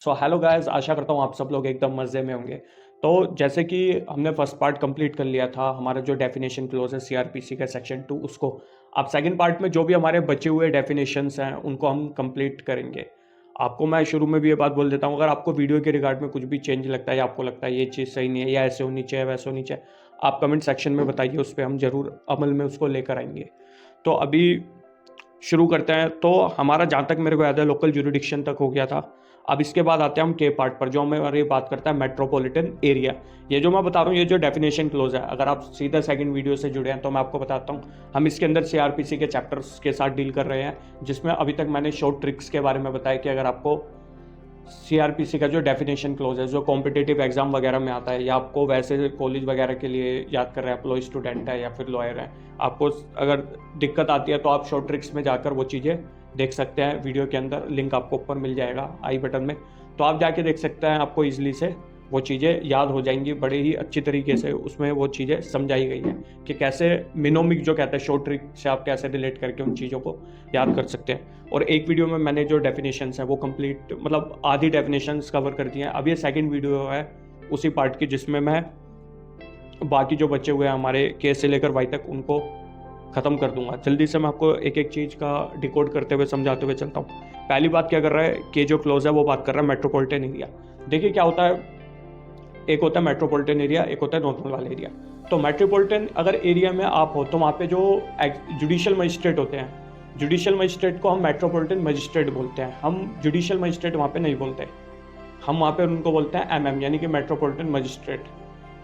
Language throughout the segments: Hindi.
सो हेलो गाइस, आशा करता हूँ आप सब लोग एकदम मज़े में होंगे। तो जैसे कि हमने फर्स्ट पार्ट कंप्लीट कर लिया था, हमारा जो डेफिनेशन क्लोज है सीआरपीसी का सेक्शन 2, उसको अब सेकंड पार्ट में जो भी हमारे बचे हुए डेफिनेशंस हैं उनको हम कंप्लीट करेंगे। आपको मैं शुरू में भी ये बात बोल देता हूँ, अगर आपको वीडियो के रिगार्ड में कुछ भी चेंज लगता है या आपको लगता है ये चीज़ सही नहीं है या ऐसे होनी चाहिए वैसे होनी चाहिए, आप कमेंट सेक्शन में बताइए, उस पर हम ज़रूर अमल में उसको लेकर आएंगे। तो अभी शुरू करते हैं। तो हमारा जहाँ तक मेरे को याद है लोकल जुरिडिक्शन तक हो गया था। अब इसके बाद आते हैं हम के पार्ट पर, जो हमारी बात करता है मेट्रोपॉलिटन एरिया। ये जो मैं बता रहा हूँ, ये जो डेफिनेशन क्लोज है, अगर आप सीधा सेकंड वीडियो से जुड़े हैं तो मैं आपको बताता हूँ। हम इसके अंदर सीआरपीसी के चैप्टर्स के साथ डील कर रहे हैं, जिसमें अभी तक मैंने शॉर्ट ट्रिक्स के बारे में बताया कि अगर आपको सीआरपीसी का जो डेफिनेशन क्लोज है, जो कॉम्पिटिटिव एग्जाम वगैरह में आता है, या आपको वैसे कॉलेज वगैरह के लिए याद कर रहे हैं, आप लॉ स्टूडेंट है या फिर लॉयर हैं, आपको अगर दिक्कत आती है तो आप शॉर्ट ट्रिक्स में जाकर वो चीज़ें देख सकते हैं। वीडियो के अंदर लिंक आपको ऊपर मिल जाएगा आई बटन में, तो आप जाके देख सकते हैं। आपको ईजिली से वो चीज़ें याद हो जाएंगी, बड़े ही अच्छी तरीके से उसमें वो चीज़ें समझाई गई हैं कि कैसे मिनोमिक जो कहते हैं शॉर्ट ट्रिक से आप कैसे रिलेट करके उन चीज़ों को याद कर सकते हैं। और एक वीडियो में मैंने जो डेफिनेशंस है वो कंप्लीट मतलब आधी डेफिनेशंस कवर कर दी हैं। अब ये सेकंड वीडियो है उसी पार्ट की, जिसमें मैं बाकी जो बचे हुए हैं हमारे के से लेकर वाई तक उनको ख़त्म कर दूंगा। जल्दी से मैं आपको एक एक चीज़ का डिकोड करते हुए समझाते हुए चलता हूँ। पहली बात क्या कर रहा है कि जो क्लोज है वो बात कर रहा है मेट्रोपॉलिटन एरिया। देखिए क्या होता है, एक होता है मेट्रोपॉलिटन एरिया, एक होता है नॉर्मल वाला एरिया। तो मेट्रोपॉलिटन अगर एरिया में आप हो तो वहाँ पे जो जुडिशियल मजिस्ट्रेट होते हैं, जुडिशियल मजिस्ट्रेट को हम मेट्रोपॉलिटन मजिस्ट्रेट बोलते हैं। हम जुडिशियल मजिस्ट्रेट वहाँ पे नहीं बोलते, हम वहाँ पे उनको बोलते हैं एमएम, यानी कि मेट्रोपॉलिटन मजिस्ट्रेट।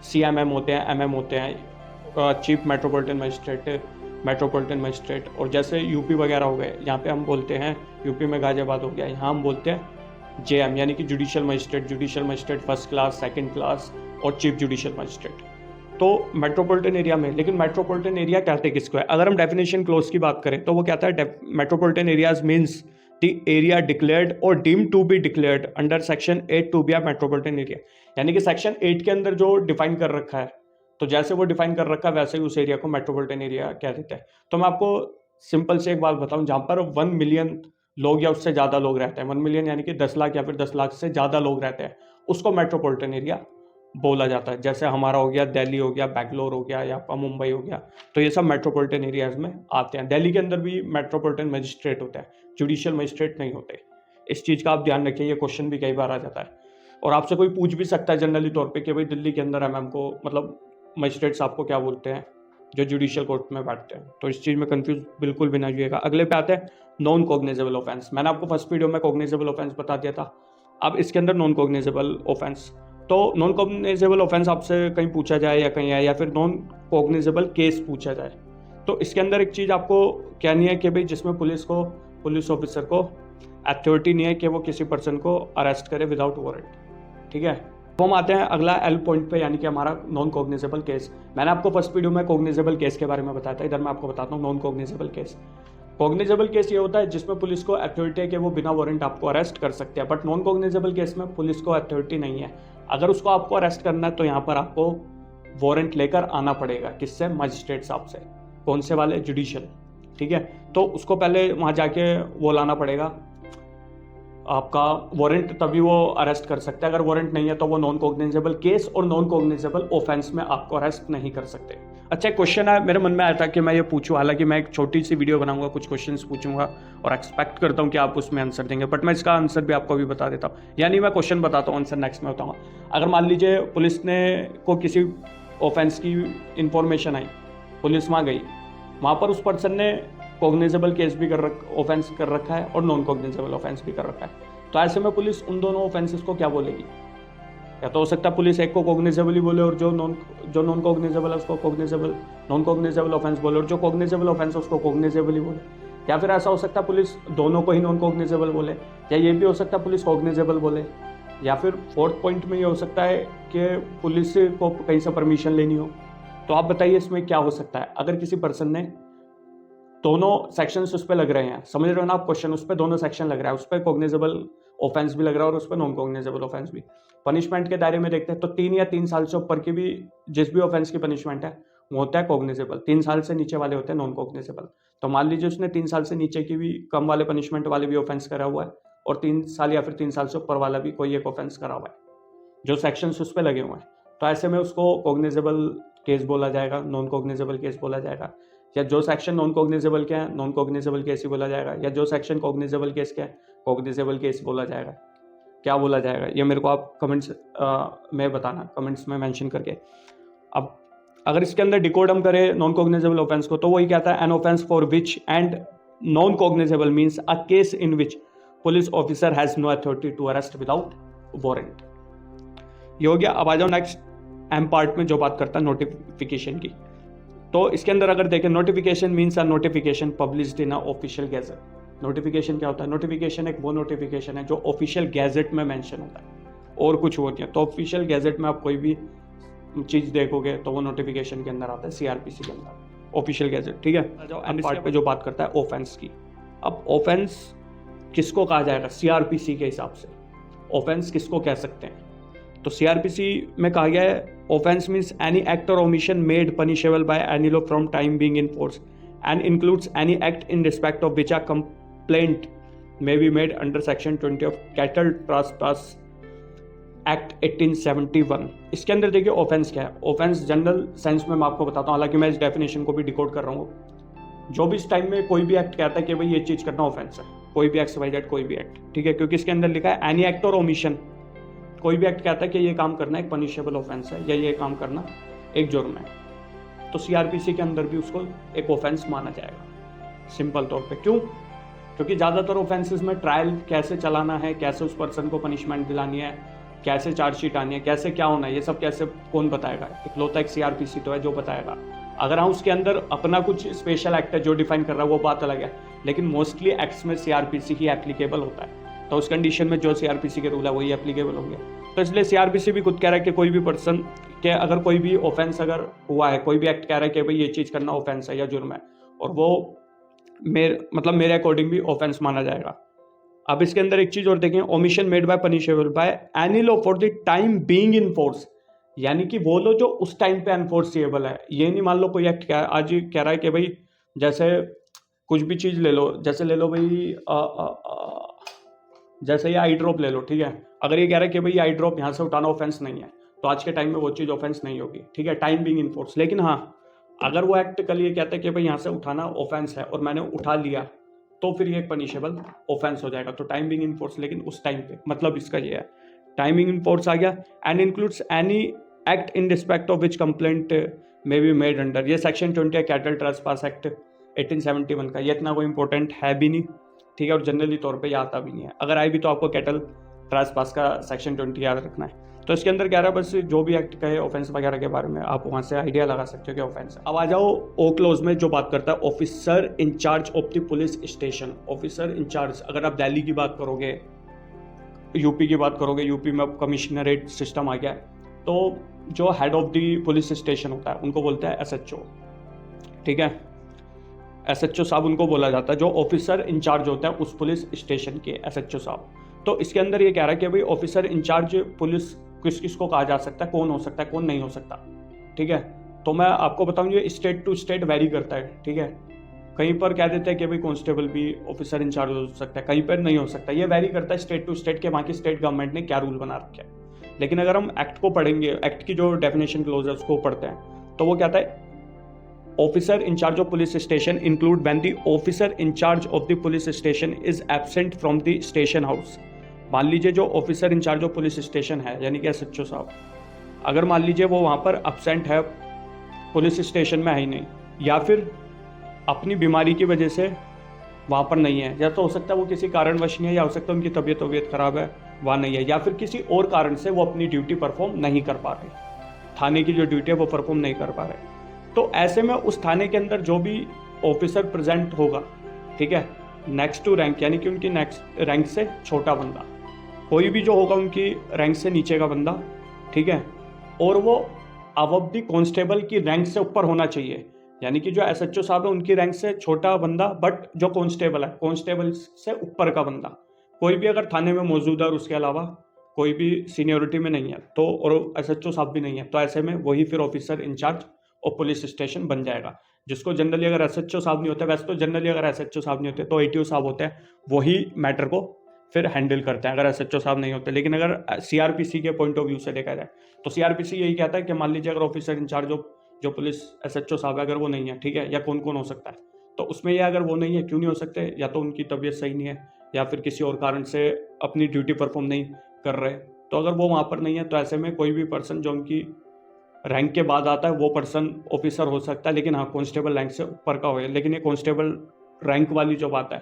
सीएमएम होते हैं, एमएम होते हैं, chief metropolitan magistrate, metropolitan magistrate. और जैसे यूपी वगैरह हो गए, यहाँ पे हम बोलते हैं, यूपी में गाजियाबाद हो गया, यहाँ हम बोलते हैं जेएम, यानी कि judicial magistrate. Judicial magistrate first class, second class और चीफ जुडिशियल मजिस्ट्रेट। तो मेट्रोपॉलिटन एरिया में, लेकिन मेट्रोपॉलिटन एरिया कहते किसको है? अगर हम डेफिनेशन क्लोज की बात करें तो वो कहता है metropolitan areas means the area declared और deemed to be declared under section 8 to be a metropolitan area. यानी कि सेक्शन 8 के अंदर जो डिफाइन कर रखा है, तो जैसे वो डिफाइन कर रखा है वैसे ही उस एरिया को मेट्रोपॉलिटन एरिया कह देते हैं। तो मैं आपको सिंपल से एक बात बताऊं, जहां पर 1 मिलियन लोग या उससे ज़्यादा लोग रहते हैं, 1 मिलियन यानी कि 10 लाख या फिर 10 लाख से ज़्यादा लोग रहते हैं, उसको मेट्रोपॉलिटन एरिया बोला जाता है। जैसे हमारा हो गया दिल्ली, हो गया बेंगलोर, हो गया या आपका मुंबई हो गया, तो ये सब मेट्रोपॉलिटन एरियाज में आते हैं। दिल्ली के अंदर भी मेट्रोपॉलिटन मजिस्ट्रेट होता है, जुडिशियल मजिस्ट्रेट नहीं होते। इस चीज़ का आप ध्यान रखिए, ये क्वेश्चन भी कई बार आ जाता है। और आपसे कोई पूछ भी सकता है जनरली तौर पे कि भाई दिल्ली के अंदर एमएम को मतलब मजिस्ट्रेट्स आपको क्या बोलते हैं जो जुडिशियल कोर्ट में बैठते हैं। तो इस चीज़ में कंफ्यूज बिल्कुल भी ना होइएगा। अगले पे आते हैं नॉन कॉग्निजेबल ऑफेंस। मैंने आपको फर्स्ट वीडियो में कॉग्निजेबल ऑफेंस बता दिया था, अब इसके अंदर नॉन कॉग्निजेबल ऑफेंस। तो नॉन कॉग्निजेबल ऑफेंस आपसे कहीं पूछा जाए या कहीं आए, या फिर नॉन कॉग्निजेबल केस पूछा जाए, तो इसके अंदर एक चीज़ आपको कहनी है कि भाई जिसमें पुलिस ऑफिसर को अथॉरिटी नहीं है कि वो किसी पर्सन को अरेस्ट करे विदाउट वारंट। ठीक है, तो हम आते हैं अगला एल पॉइंट पे, यानी कि हमारा नॉन कॉग्निजेबल केस। मैंने आपको फर्स्ट वीडियो में कॉग्निजेबल केस के बारे में बताया था, इधर मैं आपको बताता हूँ non cognizable case. Cognizable case ये होता है जिसमें पुलिस को अथॉरिटी है कि वो बिना वारंट आपको अरेस्ट कर सकते हैं, बट नॉन कॉग्निजेबल केस में पुलिस को अथॉरिटी नहीं है। अगर उसको आपको अरेस्ट करना है तो यहाँ पर आपको वारंट लेकर आना पड़ेगा। किससे? मजिस्ट्रेट साहब से। कौन से वाले? जुडिशियल। ठीक है, तो उसको पहले वहाँ जाके वो लाना पड़ेगा आपका वारंट, तभी वो अरेस्ट कर सकते हैं। अगर वारंट नहीं है तो वो नॉन कॉग्निजेबल केस और नॉन कॉग्निजेबल ऑफेंस में आपको अरेस्ट नहीं कर सकते। अच्छा, क्वेश्चन है मेरे मन में आया था कि मैं ये पूछूं, हालांकि मैं एक छोटी सी वीडियो बनाऊंगा, कुछ क्वेश्चंस पूछूंगा और एक्सपेक्ट करता हूं कि आप उसमें आंसर देंगे, बट मैं इसका आंसर भी आपको अभी बता देता हूं। यानी मैं क्वेश्चन बताता हूँ, आंसर नेक्स्ट में बताऊंगा। अगर मान लीजिए पुलिस ने को किसी ऑफेंस की इंफॉर्मेशन आई, पुलिस वहाँ गई, वहाँ पर उस पर्सन ने कॉग्निजेबल केस भी ऑफेंस कर रखा है और नॉन कॉग्निजेबल ऑफेंस भी कर रखा है। तो ऐसे में पुलिस उन दोनों ऑफेंसेस को क्या बोलेगी? या तो हो सकता है पुलिस एक को कॉग्निजेबल ही बोले और जो नॉन कॉग्निजेबल है उसको नॉन कॉग्निजेबल ऑफेंस बोले, और जो कॉग्निजेबल ऑफेंस है उसको कॉग्निजेबल ही बोले। या फिर ऐसा हो सकता है पुलिस दोनों को ही नॉन कॉग्निजेबल बोले, या ये भी हो सकता है पुलिस कॉग्निजेबल बोले। या फिर फोर्थ पॉइंट में ये हो सकता है कि पुलिस को कहीं से परमिशन लेनी हो। तो आप बताइए इसमें क्या हो सकता है? अगर किसी पर्सन ने दोनों सेक्शंस उस पर लग रहे हैं, समझ रहे हो ना आप क्वेश्चन, उस पर दोनों सेक्शन लग रहा है, उस पर कॉग्निजेबल ऑफेंस भी लग रहा है और उस पर नॉन कॉग्निजेबल ऑफेंस भी। पनिशमेंट के दायरे में देखते हैं तो 3 या 3 साल से ऊपर की भी जिस भी ऑफेंस की पनिशमेंट है वो होता है कॉग्निजेबल। 3 साल से नीचे वाले होते हैं नॉन कॉग्निजेबल। तो मान लीजिए उसने 3 साल से नीचे की भी कम वाले पनिशमेंट वाले भी ऑफेंस करा हुआ है और 3 साल या फिर 3 साल से ऊपर वाला भी कोई एक ऑफेंस करा हुआ है, जो सेक्शंस उस पर लगे हुए हैं, तो ऐसे में उसको कॉग्निजेबल केस बोला जाएगा, नॉन कॉग्निजेबल केस बोला जाएगा, या जो सेक्शन नॉन कॉग्निजेबल के हैं नॉन कॉग्निजेबल केस ही बोला जाएगा, या जो सेक्शन कॉग्निजेबल केस के हैं कॉग्निजेबल केस बोला जाएगा। क्या बोला जाएगा ये मेरे को आप कमेंट्स में बताना, कमेंट्स में मेंशन करके। अब अगर इसके अंदर डिकोड हम करें नॉन कॉग्निजेबल ऑफेंस को, तो वही कहता है an offence for which and non cognizable means a case in which police officer has no authority to arrest without warrant. ये हो गया। अब आ जाओ नेक्स्ट एम पार्ट में जो बात करता है नोटिफिकेशन की। तो इसके अंदर अगर देखें, notification means a notification published in a official gazette. Notification क्या होता है? नोटिफिकेशन एक वो नोटिफिकेशन है जो ऑफिशियल गैजेट में मेंशन होता है और कुछ वो नहीं है। तो ऑफिशियल गैजेट में आप कोई भी चीज़ देखोगे तो वो नोटिफिकेशन के अंदर आता है, सीआरपीसी के अंदर, ऑफिशियल गैजेट। ठीक है, एंड पार्ट पे जो बात करता है ऑफेंस की। अब ऑफेंस किसको कहा जाएगा सीआरपीसी के हिसाब से? ऑफेंस किसको कह सकते हैं? तो सीआरपीसी में कहा गया है ऑफेंस मीन्स एनी एक्ट और omission made punishable by any law from time being in force and includes any act in respect of which a complaint may be made under section 20 of cattle trespass act 1871। इसके अंदर देखिए ऑफेंस क्या है। ऑफेंस जनरल सेंस में मैं आपको बताता हूँ, हालांकि मैं इस डेफिनेशन को भी डिकोड कर रहा हूँ। जो भी इस टाइम में कोई भी एक्ट कहता है कि भाई ये चीज़ करना ऑफेंस है, कोई भी एक्स वाई जेड कोई भी एक्ट, ठीक है, क्योंकि इसके अंदर लिखा है एनी एक्ट और ओमिशन। कोई भी एक्ट कहता है कि ये काम करना एक पनिशेबल ऑफेंस है या ये काम करना एक जुर्म है, तो सीआरपीसी के अंदर भी उसको एक ऑफेंस माना जाएगा सिंपल तौर पे। क्यों? क्योंकि ज़्यादातर ऑफेंसेस में ट्रायल कैसे चलाना है, कैसे उस पर्सन को पनिशमेंट दिलानी है, कैसे चार्जशीट आनी है, कैसे क्या होना है, ये सब कैसे कौन बताएगा? इकलौता एक सीआरपीसी तो है जो बताएगा। अगर हम उसके अंदर अपना कुछ स्पेशल एक्ट है जो डिफाइन कर रहा है वो बात अलग है, लेकिन मोस्टली एक्ट्स में सीआरपीसी ही एप्लीकेबल होता है। तो उस कंडीशन में जो सीआरपीसी के रूल है वही एप्लीकेबल होंगे। तो इसलिए सीआरपीसी भी खुद कह रहा है कि कोई भी पर्सन के अगर कोई भी ऑफेंस अगर हुआ है, कोई भी एक्ट कह रहा है कि भाई ये चीज़ करना ऑफेंस है या जुर्म है, और वो मेरे अकॉर्डिंग भी ऑफेंस माना जाएगा। अब इसके अंदर एक चीज और देखें, omission made by punishable by any law for the time being in force, यानी कि वो लो जो उस टाइम पे अनफोर्सिएबल है। ये नहीं मान लो कोई एक्ट आज कह रहा है कि भाई जैसे कुछ भी चीज ले लो, जैसे ले लो भाई जैसे ये आई ड्रॉप ले लो, ठीक है, अगर ये कह रहा है कि भाई आई ड्रॉप यहाँ से उठाना ऑफेंस नहीं है, तो आज के टाइम में वो चीज़ ऑफेंस नहीं होगी, ठीक है, टाइम बीइंग इन फोर्स। लेकिन हाँ, अगर वो एक्ट कल ये कहता है कि भाई यहाँ से उठाना ऑफेंस है और मैंने उठा लिया, तो फिर ये एक पनिशेबल ऑफेंस हो जाएगा। तो टाइम बीइंग इन फोर्स, लेकिन उस टाइम पे, मतलब इसका ये है टाइमिंग इन फोर्स आ गया। And includes any act in respect of which complaint may be made under, ये सेक्शन 20 है कैटल ट्रेसपास एक्ट 1871 का। ये इतना कोई इंपॉर्टेंट है भी नहीं, ठीक है, और जनरली तौर पे ये आता भी नहीं है। अगर आए भी तो आपको कैटल ट्रेसपास का सेक्शन 20 याद रखना है। तो इसके अंदर कह रहा है बस जो भी एक्ट कहे ऑफेंस वगैरह के बारे में, आप वहाँ से आइडिया लगा सकते हो कि ऑफेंस है। अब आ जाओ ओ क्लोज में जो बात करता है officer in charge of the police station. Officer in charge, अगर आप दिल्ली की बात करोगे, यूपी की बात करोगे, यूपी में अब कमिश्नरेट सिस्टम आ गया है, तो जो head of the police station होता है उनको बोलते हैं एसएचओ, ठीक है, एसएचओ साहब उनको बोला जाता है, जो ऑफिसर इंचार्ज होता है उस पुलिस स्टेशन के, एसएचओ साहब। तो इसके अंदर ये कह रहा है कि भाई ऑफिसर इंचार्ज पुलिस किस किस को कहा जा सकता है, कौन हो सकता है, कौन नहीं हो सकता, ठीक है। तो मैं आपको बताऊं ये स्टेट टू स्टेट वेरी करता है, ठीक है। कहीं पर कह देते हैं कि भाई कांस्टेबल भी ऑफिसर इंचार्ज हो सकता है, कहीं पर नहीं हो सकता। ये वेरी करता है स्टेट टू स्टेट के, वहाँ की स्टेट गवर्नमेंट ने क्या रूल बना रखे हैं। लेकिन अगर हम एक्ट को पढ़ेंगे, एक्ट की जो डेफिनेशन क्लोज है उसको पढ़ते हैं, तो वो कहता है officer in charge of police station include when the officer in charge of the police station is absent from the station house. मान लीजिए जो officer in charge of police station है, यानी कि एसएचओ साहब, अगर मान लीजिए वो वहाँ पर अब्सेंट है, पुलिस स्टेशन में है ही नहीं, या फिर अपनी बीमारी की वजह से वहाँ पर नहीं है, या तो हो सकता है वो किसी कारणवश नहीं है, या हो सकता है उनकी तबीयत खराब है वहाँ नहीं है, या फिर किसी और कारण से वो अपनी ड्यूटी परफॉर्म नहीं कर पा रहे, थाने की जो ड्यूटी है वो परफॉर्म नहीं कर पा रहे। तो ऐसे में उस थाने के अंदर जो भी ऑफिसर प्रेजेंट होगा, ठीक है, नेक्स्ट टू रैंक, यानी कि उनकी नेक्स्ट रैंक से छोटा बंदा, कोई भी जो होगा उनकी रैंक से नीचे का बंदा, ठीक है, और वो अबव द कांस्टेबल की रैंक से ऊपर होना चाहिए। यानी कि जो एसएचओ साहब है उनकी रैंक से छोटा बंदा, बट जो कांस्टेबल है कांस्टेबल से ऊपर का बंदा, कोई भी अगर थाने में मौजूद है और उसके अलावा कोई भी सीनियोरिटी में नहीं है, तो और एसएचओ साहब भी नहीं है, तो ऐसे में वही फिर ऑफिसर इंचार्ज और पुलिस स्टेशन बन जाएगा, जिसको जनरली अगर एसएचओ साहब नहीं होते, वैसे तो जनरली अगर एसएचओ साहब नहीं होते तो एटीओ साहब होते हैं, वही मैटर को फिर हैंडल करते हैं अगर एसएचओ साहब नहीं होते। लेकिन अगर सीआरपीसी के पॉइंट ऑफ व्यू से देखा जाए तो सीआरपीसी यही कहता है कि मान लीजिए अगर ऑफिसर इंचार्ज जो पुलिस एसएचओ साहब है अगर वो नहीं है, ठीक है, या कौन कौन हो सकता है, तो उसमें ये अगर वो नहीं है, क्यों नहीं हो सकते, या तो उनकी तबीयत सही नहीं है या फिर किसी और कारण से अपनी ड्यूटी परफॉर्म नहीं कर रहे, तो अगर वो वहाँ पर नहीं है तो ऐसे में कोई भी पर्सन जो उनकी रैंक के बाद आता है वो पर्सन ऑफिसर हो सकता है, लेकिन हाँ कांस्टेबल रैंक से ऊपर का हो। लेकिन ये कांस्टेबल रैंक वाली जो बात है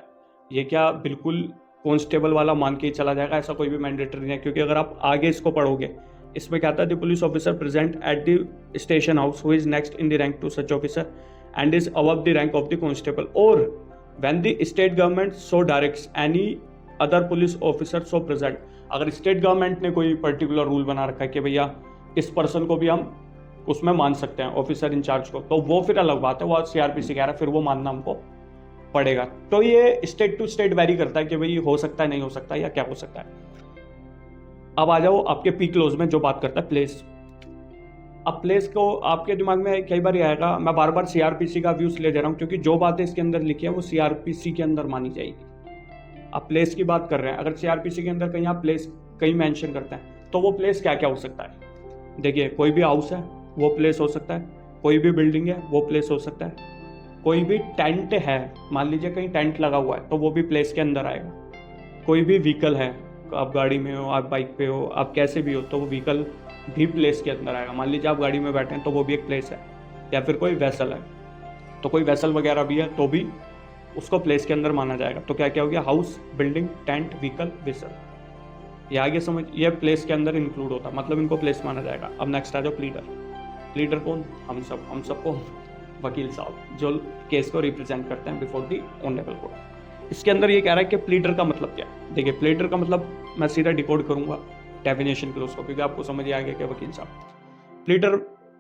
ये क्या बिल्कुल कांस्टेबल वाला मान के ही चला जाएगा, ऐसा कोई भी मैंडेटरी नहीं है, क्योंकि अगर आप आगे इसको पढ़ोगे इसमें क्या आता है, the police officer present at the station house who is next in the rank to such officer and is above the rank of the constable और when the state government so directs any other police officer so present. अगर स्टेट गवर्नमेंट ने कोई पर्टिकुलर रूल बना रखा है कि भैया इस पर्सन को भी हम उसमें मान सकते हैं ऑफिसर इंचार्ज को, तो वो फिर अलग बात है, वो सीआरपीसी कह रहा है, फिर वो मानना हमको पड़ेगा। तो ये स्टेट टू स्टेट वेरी करता है कि भाई हो सकता है, नहीं हो सकता, या क्या हो सकता है। अब आ जाओ आपके पी क्लोज में जो बात करता है प्लेस। अब प्लेस को आपके दिमाग में कई बार आएगा, मैं बार बार सीआरपीसी का व्यूज ले दे रहा हूँ क्योंकि जो बातें इसके अंदर लिखी है वो सीआरपीसी के अंदर मानी जाएगी। अब प्लेस की बात कर रहे हैं, अगर सीआरपीसी के अंदर कहीं आप प्लेस कहीं मेंशन करते हैं तो वो प्लेस क्या क्या हो सकता है। देखिए, कोई भी हाउस है वो प्लेस हो सकता है, कोई भी बिल्डिंग है वो प्लेस हो सकता है, कोई भी टेंट है, मान लीजिए कहीं टेंट लगा हुआ है तो वो भी प्लेस के अंदर आएगा, कोई भी व्हीकल है, आप गाड़ी में हो, आप बाइक पे हो, आप कैसे भी हो, तो वो व्हीकल भी प्लेस के अंदर आएगा। मान लीजिए आप गाड़ी में बैठे हैं तो वो भी एक प्लेस है, या फिर कोई वेसल है तो कोई वेसल वगैरह भी है तो भी उसको प्लेस के अंदर माना जाएगा। तो क्या क्या हो गया, house, building, tent, vehicle, vessel, ये आगे समझ, ये प्लेस के अंदर इंक्लूड होता है, मतलब इनको प्लेस माना जाएगा। अब नेक्स्ट आ जाओ प्लीडर। प्लीडर कौन, हम सब कौन, वकील साहब जो केस को रिप्रेजेंट करते हैं बिफोर दी ऑनरेबल कोर्ट। इसके अंदर ये कह रहा है कि प्लीडर का मतलब क्या है। देखिए, प्लीडर का मतलब मैं सीधा डिकोड करूंगा डेफिनेशन क्लोज को, क्योंकि आपको समझ आ गया कि वकील साहब। Pleader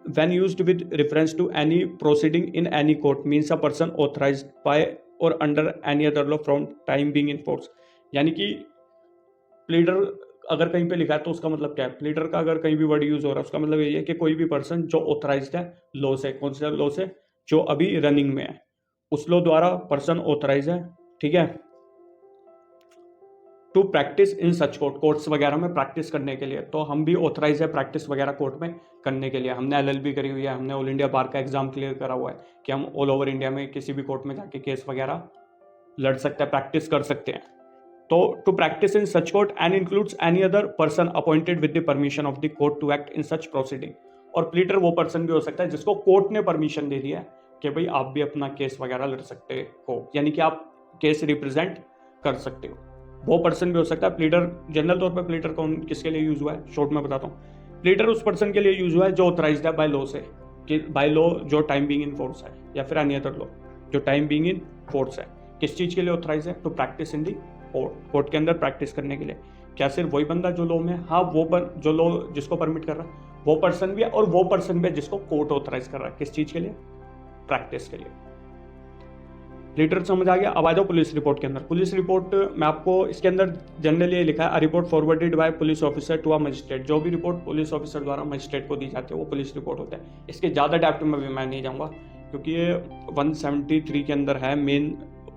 when used with reference to any proceeding in any court means a person authorised by or under any other law from time being in force. यानी कि प्लीडर अगर कहीं पे लिखा है तो उसका मतलब क्या है, प्लीडर का अगर कहीं भी वर्ड यूज हो रहा है उसका मतलब यही है कि कोई भी पर्सन जो ऑथराइज्ड है लॉ से, कौन से लॉ से, जो अभी रनिंग में है उस लॉ द्वारा पर्सन ऑथराइज है, ठीक है, to practise in such court, courts वगैरह में प्रैक्टिस करने के लिए। तो हम भी ऑथराइज है प्रैक्टिस वगैरह कोर्ट में करने के लिए। हमने एलएलबी करी हुई है, हमने ऑल इंडिया बार का एग्जाम क्लियर करा हुआ है कि हम ऑल ओवर इंडिया में किसी भी कोर्ट में जाके केस वगैरह लड़ सकते हैं, प्रैक्टिस कर सकते हैं। तो to practise in such court and includes any other person appointed with the permission of the court to act in such proceeding. और प्लीडर वो पर्सन भी हो सकता है जिसको कोर्ट ने परमिशन दे दिया है कि भाई आप भी अपना केस वगैरह लड़ सकते हो, यानी कि आप केस रिप्रेजेंट कर सकते हो, वो पर्सन भी हो सकता है। प्लीडर जनरल तौर पर प्लीडर कौन किसके लिए यूज हुआ है, शॉर्ट में बताता हूँ। प्लीडर उस पर्सन के लिए यूज हुआ है जो ऑथराइज्ड है बाय लॉ से, कि बाय लॉ जो टाइम बीइंग इन फोर्स है, या फिर एनी अदर लॉ जो टाइम बीइंग इन फोर्स है। किस चीज के लिए ऑथराइज है, to practise in the court के अंदर प्रैक्टिस करने के लिए। क्या सिर्फ वही बंदा जो लॉ में, हाँ वो जो लॉ जिसको परमिट कर रहा है वो पर्सन भी है, और वो पर्सन भी है जिसको कोर्ट ऑथराइज कर रहा है, किस चीज के लिए, प्रैक्टिस के लिए। लीडर समझ आ गया। अब आ जाओ पुलिस रिपोर्ट के अंदर। पुलिस रिपोर्ट में आपको इसके अंदर जनरली ये लिखा है, a report forwarded by police officer to a magistrate. जो भी रिपोर्ट पुलिस ऑफिसर द्वारा मजिस्ट्रेट को दी जाती है वो पुलिस रिपोर्ट होता है। इसके ज़्यादा डेप्थ में भी मैं नहीं जाऊँगा क्योंकि ये 173 के अंदर है मेन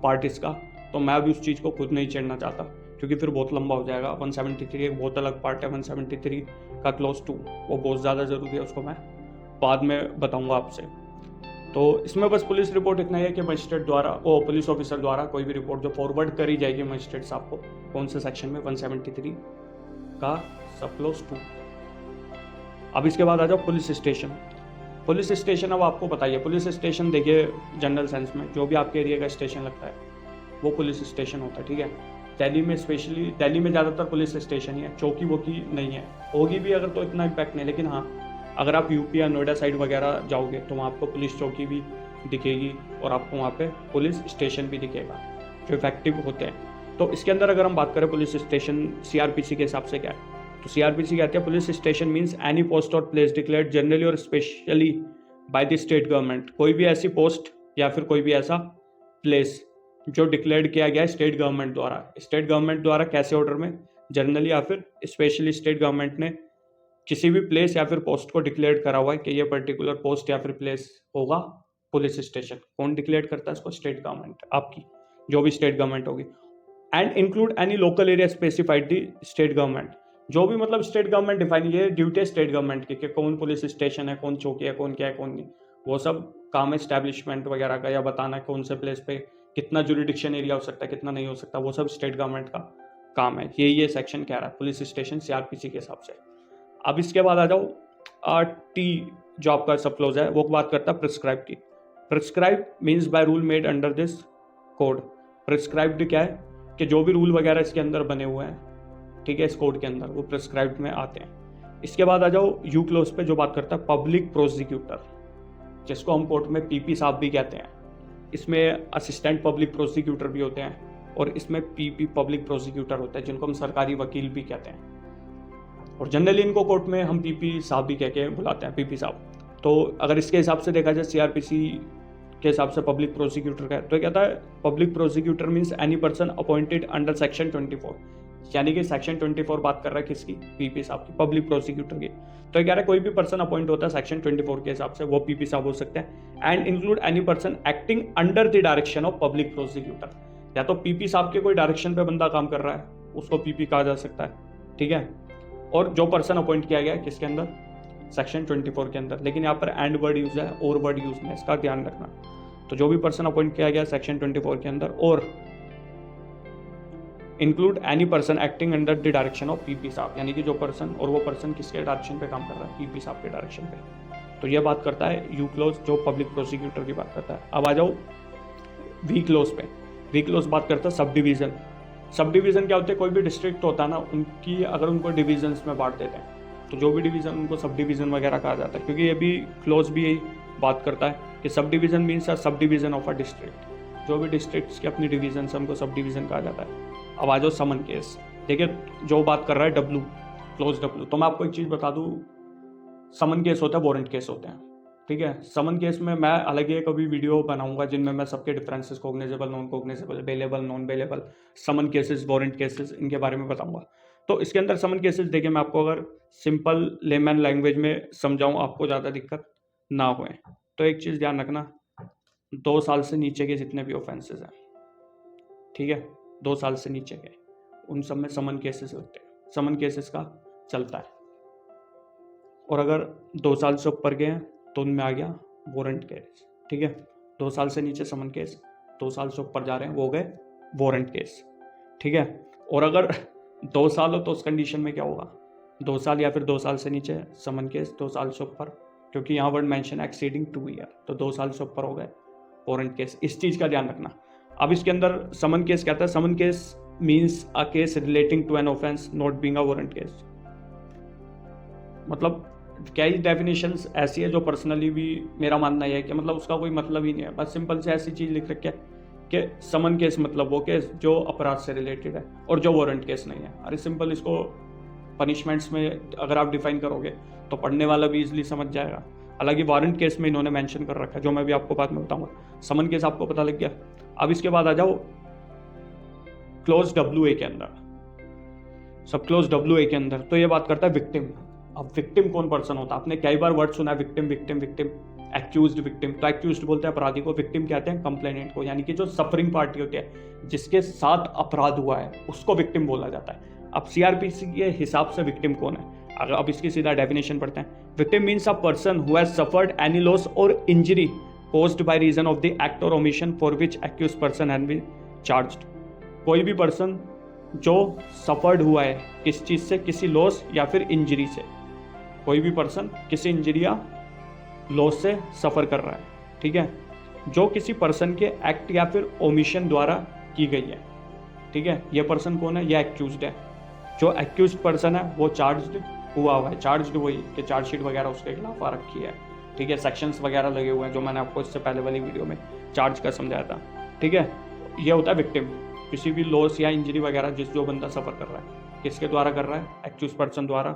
पार्ट इसका, तो मैं अभी उस चीज़ को खुद नहीं छेड़ना चाहता क्योंकि फिर बहुत लंबा हो जाएगा। 173 एक बहुत अलग पार्ट है, 173 का क्लोज 2 वो बहुत ज़्यादा ज़रूरी है, उसको मैं बाद में बताऊँगा आपसे। तो इसमें बस पुलिस रिपोर्ट इतना ही है कि मजिस्ट्रेट द्वारा, वो पुलिस ऑफिसर द्वारा कोई भी रिपोर्ट जो फॉरवर्ड करी जाएगी मजिस्ट्रेट साहब को, कौन से सेक्शन में, 173 का सब क्लोज 2। अब इसके बाद आ जाओ पुलिस स्टेशन। पुलिस स्टेशन अब आपको बताइए, पुलिस स्टेशन देखिए जनरल सेंस में जो भी आपके एरिया का स्टेशन लगता है वो पुलिस स्टेशन होता है, ठीक है। दिल्ली में स्पेशली, दिल्ली में ज़्यादातर पुलिस स्टेशन ही है, चौकी वोकी नहीं है, होगी भी अगर तो इतना इम्पैक्ट नहीं, लेकिन हाँ अगर आप यूपी या नोएडा साइड वगैरह जाओगे तो वहाँ आपको पुलिस चौकी भी दिखेगी और आपको वहाँ पे पुलिस स्टेशन भी दिखेगा जो इफेक्टिव होते हैं। तो इसके अंदर अगर हम बात करें पुलिस स्टेशन सीआरपीसी के हिसाब से क्या है, तो सीआरपीसी कहते हैं police station means any post और प्लेस डिक्लेयर्ड जनरली और specially by the state government. कोई भी ऐसी पोस्ट या फिर कोई भी ऐसा प्लेस जो डिक्लेयर्ड किया गया है स्टेट गवर्नमेंट द्वारा। स्टेट गवर्नमेंट द्वारा कैसे ऑर्डर में, जनरली या फिर स्पेशली स्टेट गवर्नमेंट ने किसी भी प्लेस या फिर पोस्ट को डिक्लेयर करा हुआ है कि ये पर्टिकुलर पोस्ट या फिर प्लेस होगा पुलिस स्टेशन। कौन डिक्लेयर करता है इसको, स्टेट गवर्नमेंट, आपकी जो भी स्टेट गवर्नमेंट होगी। And include any local area specified the state government. जो भी मतलब स्टेट गवर्नमेंट डिफाइन, ये ड्यूटी है स्टेट गवर्नमेंट की कि कौन पुलिस स्टेशन है, कौन चौकी है, कौन क्या है, कौन नहीं, वो सब काम है स्टैब्लिशमेंट वगैरह का, या बताना है कौन से प्लेस पे कितना जुरिडिक्शन एरिया हो सकता है, कितना नहीं हो सकता, वो सब स्टेट गवर्नमेंट का काम है। ये सेक्शन कह रहा है पुलिस स्टेशन सीआरपीसी के हिसाब से। अब इसके बाद आ जाओ टी, जो आपका सब क्लोज है, वो बात करता है प्रिस्क्राइब की। Prescribe means by rule made under this code. Prescribed क्या है कि जो भी रूल वगैरह इसके अंदर बने हुए हैं, ठीक है, इस कोड के अंदर, वो प्रिस्क्राइब्ड में आते हैं। इसके बाद आ जाओ यू क्लोज पे, जो बात करता है पब्लिक प्रोसिक्यूटर, जिसको हम कोर्ट में पीपी साहब भी कहते हैं। इसमें असिस्टेंट पब्लिक प्रोसिक्यूटर भी होते हैं, और इसमें पीपी पब्लिक प्रोसिक्यूटर होते हैं, जिनको हम सरकारी वकील भी कहते हैं। और जनरली इनको कोर्ट में हम पीपी साहब भी कह के बुलाते हैं, पीपी साहब। तो अगर इसके हिसाब से देखा जाए सीआरपीसी के हिसाब से पब्लिक प्रोसिक्यूटर का है, तो कहता है public prosecutor means any person appointed under section 24, यानी कि सेक्शन 24 बात कर रहा है किसकी, पीपी साहब की, पब्लिक प्रोसिक्यूटर की। तो कह रहा है कोई भी पर्सन अपॉइंट होता है सेक्शन 24 के हिसाब से, वो पीपी साहब हो सकते हैं। And include any person acting under the direction of public prosecutor, या तो पीपी साहब के कोई डायरेक्शन पे बंदा काम कर रहा है, उसको पीपी कहा जा सकता है, ठीक है। और जो पर्सन अपॉइंट किया गया है किसके अंदर, सेक्शन 24 के अंदर। लेकिन यहाँ पर एंड वर्ड यूज है, और वर्ड यूज नहीं, इसका ध्यान रखना। तो जो भी पर्सन अपॉइंट किया गया सेक्शन 24 के अंदर, और include any person acting under the direction of PP साहब, यानी कि जो पर्सन, और वो पर्सन किसके डायरेक्शन पे काम कर रहा है, पीपी साहब के डायरेक्शन पे। तो ये बात करता है यू क्लोज, जो पब्लिक प्रोसिक्यूटर की बात करता है। अब आ जाओ वी क्लोज पे। वी क्लोज बात करता है सब डिवीजन। सब डिवीजन क्या होते हैं, कोई भी डिस्ट्रिक्ट होता है ना, उनकी अगर उनको डिवीजन्स में बांट देते हैं, तो जो भी डिवीजन, उनको सब डिवीजन वगैरह कहा जाता है। क्योंकि ये भी क्लोज भी यही बात करता है कि sub division means sub division of a district. जो भी डिस्ट्रिक्ट्स की अपनी डिवीजन से उनको सब डिवीजन कहा जाता है। अब आ जाओ समन केस। देखिए जो बात कर रहा है डब्ल्यू, क्लोज डब्ल्यू, तो मैं आपको एक चीज़ बता दूँ, समन केस होता है, वारंट केस होते हैं, ठीक है। समन केस में मैं अलग एक अभी वीडियो बनाऊंगा जिनमें मैं सबके differences, cognizable, non cognizable, bailable, non bailable, summon cases, warrant cases, इनके बारे में बताऊंगा। तो इसके अंदर समन केसेस देखिए, मैं आपको अगर सिंपल लेमैन लैंग्वेज में समझाऊं, आपको ज़्यादा दिक्कत ना होए, तो एक चीज़ ध्यान रखना, 2 साल से नीचे के जितने भी ऑफेंसेस हैं, ठीक है, 2 साल से नीचे के, उन सब में समन केसेस लगते हैं, समन केसेस का चलता है। और अगर 2 साल से ऊपर के हैं तो उनमें आ गया वारंट केस, ठीक है। 2 साल से नीचे समन केस, 2 साल से ऊपर जा रहे हैं वो हो गए वारंट केस, ठीक है। और अगर 2 साल हो तो उस कंडीशन में क्या होगा, 2 साल या फिर 2 साल से नीचे समन केस, 2 साल से ऊपर, क्योंकि यहाँ वर्ड मेंशन एक्सीडिंग 2 ईयर, तो 2 साल से ऊपर हो गए वारंट केस। इस चीज़ का ध्यान रखना। अब इसके अंदर समन केस कहता है, summon case means a case relating to an offence not being a warrant case. मतलब कई डेफिनेशंस ऐसी है जो पर्सनली भी मेरा मानना यह है कि मतलब उसका कोई मतलब ही नहीं है, बस सिंपल से ऐसी चीज़ लिख रखी है कि समन केस मतलब वो केस जो अपराध से रिलेटेड है, और जो वारंट केस नहीं है। अरे सिंपल, इसको पनिशमेंट्स में अगर आप डिफाइन करोगे तो पढ़ने वाला भी इजीली समझ जाएगा। हालांकि वारंट केस में इन्होंने मेंशन कर रखा है, जो मैं भी आपको बाद में बताऊंगा। समन केस आपको पता लग गया। अब इसके बाद आ जाओ क्लोज WA के अंदर, सब क्लोज WA के अंदर, तो ये बात करता है विक्टिम। अब विक्टिम कौन पर्सन होता है, आपने कई बार वर्ड सुना है victim, victim, victim, accused, victim. तो एक्यूज्ड बोलते हैं अपराधी को, विक्टिम कहते हैं कंप्लेनेंट को, यानी कि जो सफरिंग पार्टी होती है, जिसके साथ अपराध हुआ है, उसको विक्टिम बोला जाता है। अब सीआरपीसी के हिसाब से विक्टिम कौन है, अगर अब इसकी सीधा डेफिनेशन पढ़ते हैं। Victim means a person who has suffered any loss और injury caused by reason of the act or omission for which accused person has been charged। कोई भी पर्सन जो सफर्ड हुआ है किस चीज़ से, किसी लॉस या फिर इंजरी से, कोई भी पर्सन किसी इंजरी या लॉस से सफ़र कर रहा है, ठीक है, जो किसी पर्सन के एक्ट या फिर ओमिशन द्वारा की गई है, ठीक है। ये पर्सन कौन है, ये एक्यूज्ड है। जो एक्यूज्ड पर्सन है वो चार्ज्ड हुआ है, चार्ज्ड वही कि चार्जशीट वगैरह उसके खिलाफ आ रखी है, ठीक है, सेक्शंस वगैरह लगे हुए हैं, जो मैंने आपको इससे पहले वाली वीडियो में चार्ज का समझाया था, ठीक है। ये होता है विक्टिम, किसी भी लॉस या इंजरी वगैरह जो बंदा सफ़र कर रहा है, किसके द्वारा कर रहा है, एक्यूज पर्सन द्वारा,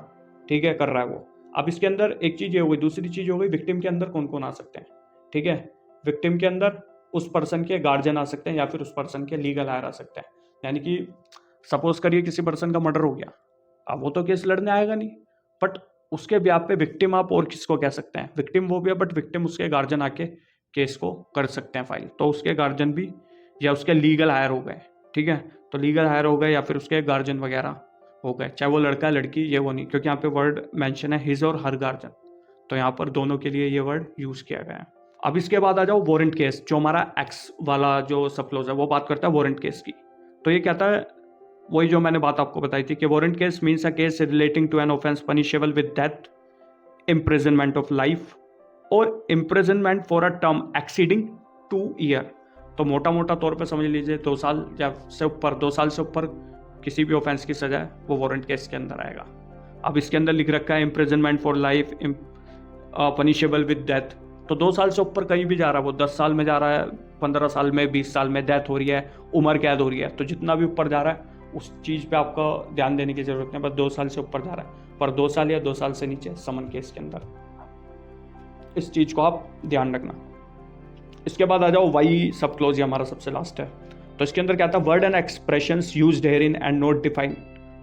ठीक है, कर रहा है वो। अब इसके अंदर एक चीज़ ये हो गई, दूसरी चीज़ हो गई विक्टिम के अंदर कौन कौन आ सकते हैं, ठीक है। विक्टिम के अंदर उस पर्सन के गार्जियन आ सकते हैं, या फिर उस पर्सन के लीगल हायर आ सकते हैं। यानी कि सपोज करिए किसी पर्सन का मर्डर हो गया, अब वो तो केस लड़ने आएगा नहीं, बट उसके ब्याह पे विक्टिम आप और किसको कह सकते हैं, विक्टिम वो भी है, बट विक्टिम उसके गार्जियन आके केस को कर सकते हैं फाइल, तो उसके गार्जियन भी या उसके लीगल हायर हो गए, ठीक है, तो लीगल हायर हो गए या फिर उसके गार्जियन वगैरह हो गए, चाहे वो लड़का है लड़की, ये वो नहीं, क्योंकि यहाँ पे वर्ड मेंशन है हिज और हर गार्जियन, तो यहाँ पर दोनों के लिए ये वर्ड यूज़ किया गया है। अब इसके बाद आ जाओ वारंट केस, जो हमारा एक्स वाला जो सब क्लोज है वो बात करता है वारंट केस की। तो ये कहता है वही जो मैंने बात आपको बताई थी कि warrant case means a case relating to an offence punishable with death, imprisonment of life और imprisonment for a term exceeding 2 year. तो मोटा मोटा तौर पे समझ लीजिए 2 साल या से ऊपर, 2 साल से ऊपर किसी भी ऑफेंस की सजा है वो वारंट केस के अंदर आएगा। अब इसके अंदर लिख रखा है imprisonment for life punishable with death, तो 2 साल से ऊपर कहीं भी जा रहा है, वो 10 साल में जा रहा है, 15 साल में, 20 साल में डेथ हो रही है, उम्र कैद हो रही है, तो जितना भी ऊपर जा रहा है उस चीज़ पे आपको ध्यान देने की जरूरत नहीं, बस 2 साल से ऊपर जा रहा है, पर 2 साल या 2 साल से नीचे समन केस के अंदर, इस चीज़ को आप ध्यान रखना। इसके बाद आ जाओ वाई सब क्लोज, ये हमारा सबसे लास्ट है। तो इसके अंदर क्या था, word and expressions used herein and not defined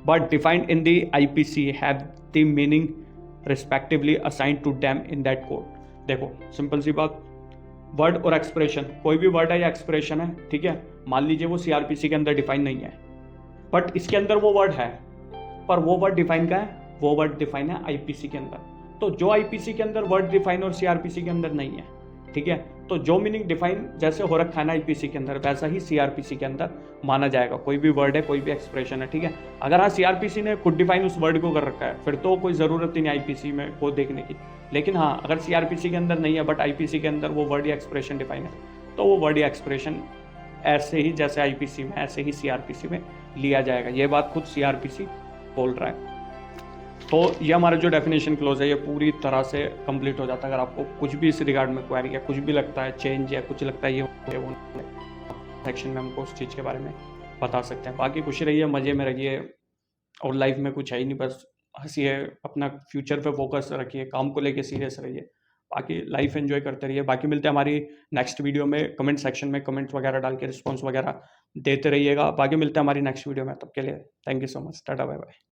but defined in the IPC have the meaning respectively assigned to them in that code. देखो सिंपल सी बात, वर्ड और एक्सप्रेशन, कोई भी वर्ड है या एक्सप्रेशन है, ठीक है, मान लीजिए वो सीआरपीसी के अंदर डिफाइन नहीं है, बट इसके अंदर वो वर्ड है, पर वो वर्ड डिफाइन का है, वो वर्ड डिफाइन है आईपीसी के अंदर। तो जो आईपीसी के अंदर वर्ड डिफाइन और सीआरपीसी के अंदर नहीं है, ठीक है, तो जो मीनिंग डिफाइन जैसे हो रखा है ना आईपीसी के अंदर, वैसा ही सीआरपीसी के अंदर माना जाएगा। कोई भी वर्ड है, कोई भी एक्सप्रेशन है, ठीक है, अगर हाँ सीआरपीसी ने खुद डिफाइन उस वर्ड को कर रखा है फिर तो कोई ज़रूरत ही नहीं आईपीसी में को देखने की। लेकिन हाँ, अगर सीआरपीसी के अंदर नहीं है बट आईपीसी के अंदर वो वर्ड या एक्सप्रेशन डिफाइन है, तो वो वर्ड या एक्सप्रेशन ऐसे ही जैसे आईपीसी में ऐसे ही सीआरपीसी में लिया जाएगा। ये बात खुद सीआरपीसी बोल रहा है। तो ये हमारा जो डेफिनेशन क्लोज है ये पूरी तरह से कंप्लीट हो जाता है। अगर आपको कुछ भी इस रिगार्ड में क्वेरी है, कुछ भी लगता है चेंज या कुछ लगता है ये वो सेक्शन में हमको उस चीज़ के बारे में बता सकते हैं। बाकी खुश रहिए, मज़े में रहिए, और लाइफ में कुछ है ही नहीं, बस हंसिए, अपना फ्यूचर पे फोकस रखिए, काम को लेके सीरियस रहिए, बाकी लाइफ एंजॉय करते रहिए। बाकी मिलते हैं हमारी नेक्स्ट वीडियो में, कमेंट सेक्शन में कमेंट वगैरह डाल के रिस्पॉन्स वगैरह देते रहिएगा। बाकी मिलते हैं हमारी नेक्स्ट वीडियो में, तब के लिए thank you so much, tata bye bye.